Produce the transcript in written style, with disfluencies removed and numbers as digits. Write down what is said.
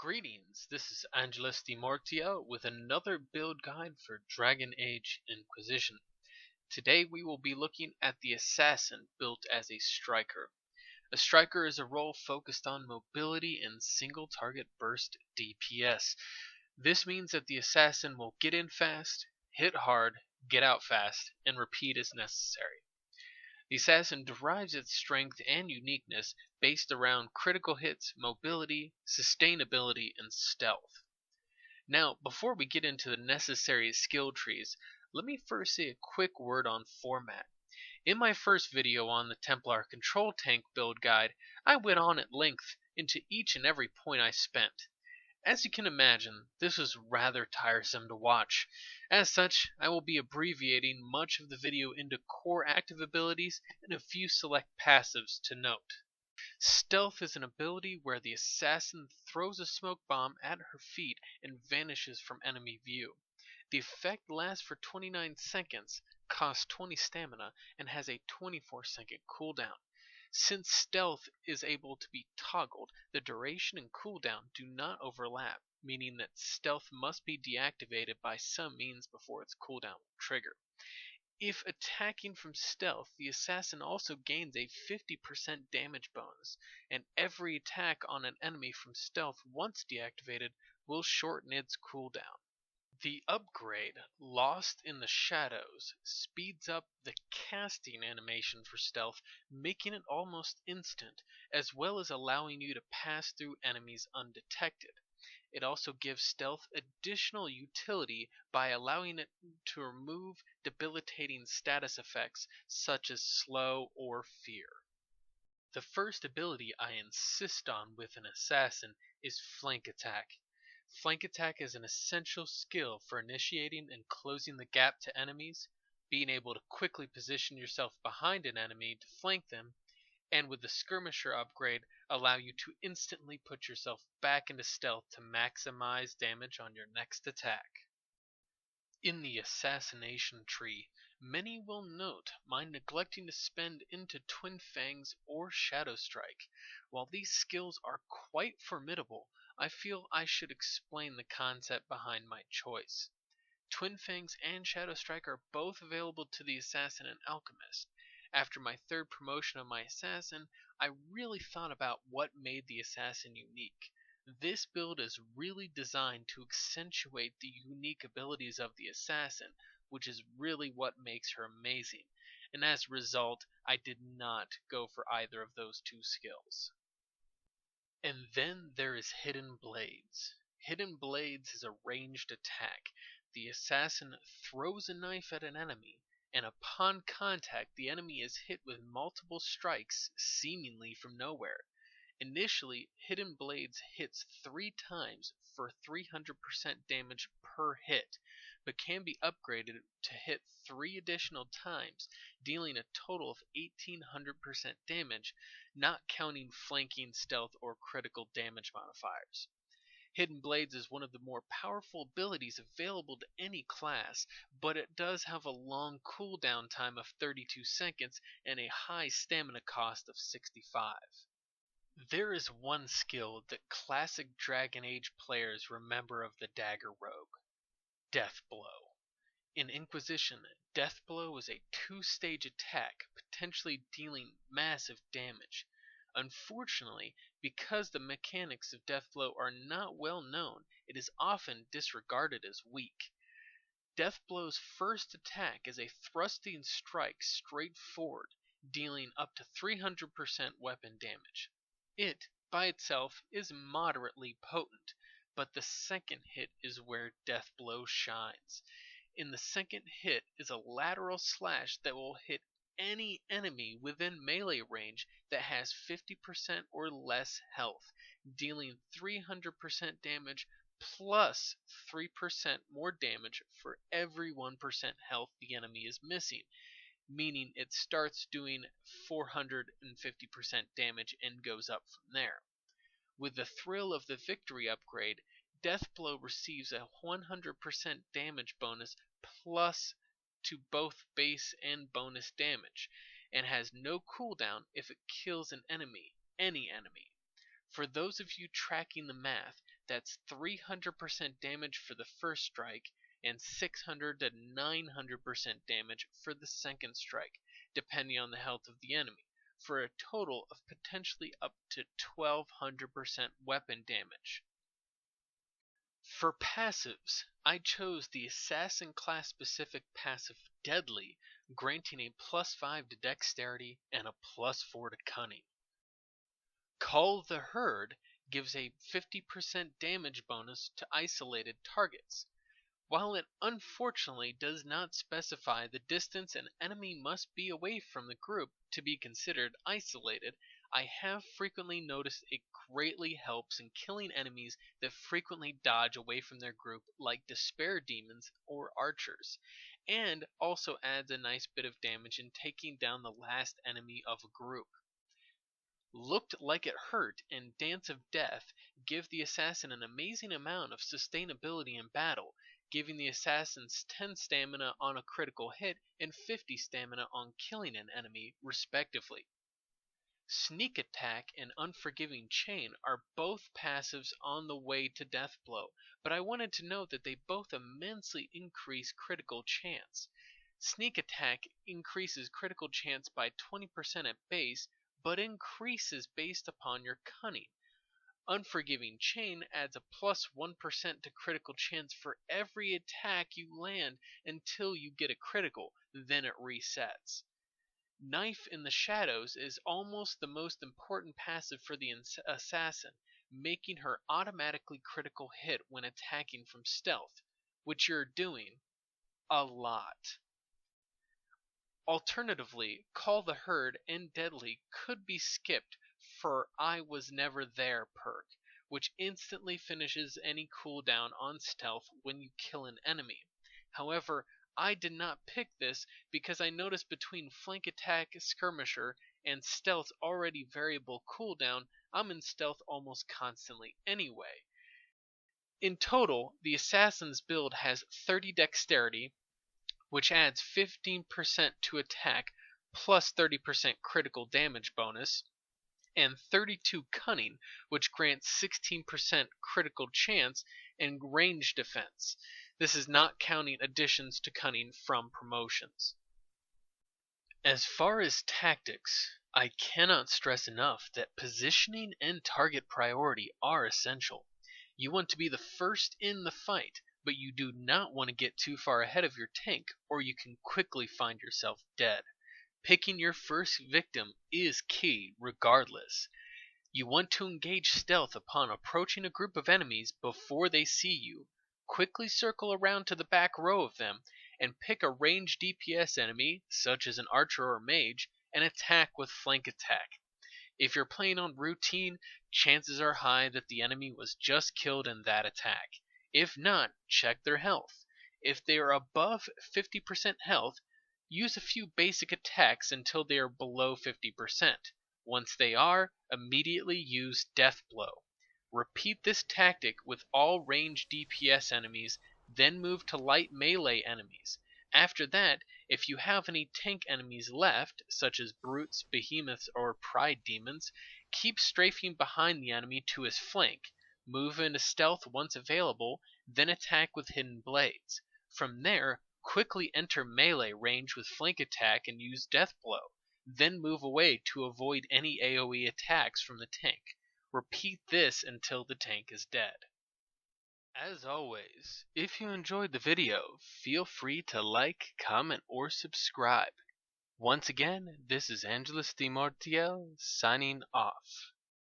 Greetings, this is Angelus Mortia with another build guide for Dragon Age Inquisition. Today we will be looking at the Assassin built as a striker. A striker is a role focused on mobility and single target burst DPS. This means that the Assassin will get in fast, hit hard, get out fast, and repeat as necessary. The Assassin derives its strength and uniqueness based around critical hits, mobility, sustainability, and stealth. Now, before we get into the necessary skill trees, let me first say a quick word on format. In my first video on the Templar control tank build guide, I went on at length into each and every point I spent. As you can imagine, this was rather tiresome to watch. As such, I will be abbreviating much of the video into core active abilities and a few select passives to note. Stealth is an ability where the assassin throws a smoke bomb at her feet and vanishes from enemy view. The effect lasts for 29 seconds, costs 20 stamina, and has a 24-second cooldown. Since stealth is able to be toggled, the duration and cooldown do not overlap, meaning that stealth must be deactivated by some means before its cooldown will trigger. If attacking from stealth, the assassin also gains a 50% damage bonus, and every attack on an enemy from stealth once deactivated will shorten its cooldown. The upgrade, Lost in the Shadows, speeds up the casting animation for stealth, making it almost instant, as well as allowing you to pass through enemies undetected. It also gives stealth additional utility by allowing it to remove debilitating status effects such as slow or fear. The first ability I insist on with an assassin is flank attack. Flank attack is an essential skill for initiating and closing the gap to enemies, being able to quickly position yourself behind an enemy to flank them, and with the skirmisher upgrade allow you to instantly put yourself back into stealth to maximize damage on your next attack. In the Assassination Tree, many will note my neglecting to spend into Twin Fangs or Shadow Strike. While these skills are quite formidable, I feel I should explain the concept behind my choice. Twin Fangs and Shadow Strike are both available to the Assassin and Alchemist. After my third promotion of my Assassin, I really thought about what made the Assassin unique. This build is really designed to accentuate the unique abilities of the Assassin, which is really what makes her amazing, and as a result, I did not go for either of those two skills. And then there is Hidden Blades. Hidden Blades is a ranged attack. The assassin throws a knife at an enemy, and upon contact the enemy is hit with multiple strikes seemingly from nowhere. Initially, Hidden Blades hits 3 times for 300% damage per hit, but can be upgraded to hit 3 additional times, dealing a total of 1800% damage, not counting flanking, stealth, or critical damage modifiers. Hidden Blades is one of the more powerful abilities available to any class, but it does have a long cooldown time of 32 seconds and a high stamina cost of 65. There is one skill that classic Dragon Age players remember of the Dagger Rogue: Death Blow. In Inquisition, Death Blow is a 2-stage attack, potentially dealing massive damage. Unfortunately, because the mechanics of Death Blow are not well known, it is often disregarded as weak. Death Blow's first attack is a thrusting strike straight forward, dealing up to 300% weapon damage. It, by itself, is moderately potent, but the second hit is where Death Blow shines. In the second hit is a lateral slash that will hit any enemy within melee range that has 50% or less health, dealing 300% damage plus 3% more damage for every 1% health the enemy is missing, meaning it starts doing 450% damage and goes up from there. With the thrill of the victory upgrade, Death Blow receives a 100% damage bonus plus to both base and bonus damage, and has no cooldown if it kills an enemy, any enemy. For those of you tracking the math, That's 300% damage for the first strike and 600 to 900% damage for the second strike, depending on the health of the enemy, for a total of potentially up to 1200% weapon damage. For passives, I chose the Assassin class specific passive Deadly, granting a +5 to Dexterity and a +4 to Cunning. Call the Herd gives a 50% damage bonus to isolated targets. While it unfortunately does not specify the distance an enemy must be away from the group to be considered isolated, I have frequently noticed it greatly helps in killing enemies that frequently dodge away from their group, like despair demons or archers, and also adds a nice bit of damage in taking down the last enemy of a group. Looked Like It Hurt and Dance of Death give the assassin an amazing amount of sustainability in battle, giving the assassins 10 stamina on a critical hit and 50 stamina on killing an enemy, respectively. Sneak Attack and Unforgiving Chain are both passives on the way to Deathblow, but I wanted to note that they both immensely increase critical chance. Sneak Attack increases critical chance by 20% at base, but increases based upon your cunning. Unforgiving Chain adds a +1% to critical chance for every attack you land until you get a critical, then it resets. Knife in the Shadows is almost the most important passive for the assassin, making her automatically critical hit when attacking from stealth, which you're doing a lot. Alternatively, Call the Herd and Deadly could be skipped for I Was Never There perk, which instantly finishes any cooldown on stealth when you kill an enemy. However, I did not pick this because I noticed between Flank Attack, Skirmisher, and Stealth's already variable cooldown, I'm in stealth almost constantly anyway. In total, the Assassin's build has 30 Dexterity, which adds 15% to attack plus 30% critical damage bonus, and 32 Cunning, which grants 16% critical chance and range defense. This is not counting additions to Cunning from promotions. As far as tactics, I cannot stress enough that positioning and target priority are essential. You want to be the first in the fight, but you do not want to get too far ahead of your tank, or you can quickly find yourself dead. Picking your first victim is key regardless. You want to engage stealth upon approaching a group of enemies before they see you. Quickly circle around to the back row of them and pick a ranged DPS enemy, such as an archer or mage, and attack with flank attack. If you're playing on routine, chances are high that the enemy was just killed in that attack. If not, check their health. If they are above 50% health, use a few basic attacks until they are below 50%. Once they are, immediately use Death Blow. Repeat this tactic with all ranged DPS enemies, then move to light melee enemies. After that, if you have any tank enemies left, such as brutes, behemoths, or pride demons, keep strafing behind the enemy to his flank. Move into stealth once available, then attack with hidden blades. From there, quickly enter melee range with flank attack and use Death Blow. Then move away to avoid any AoE attacks from the tank. Repeat this until the tank is dead. As always, if you enjoyed the video, feel free to like, comment, or subscribe. Once again, this is Angelus DiMartiel signing off.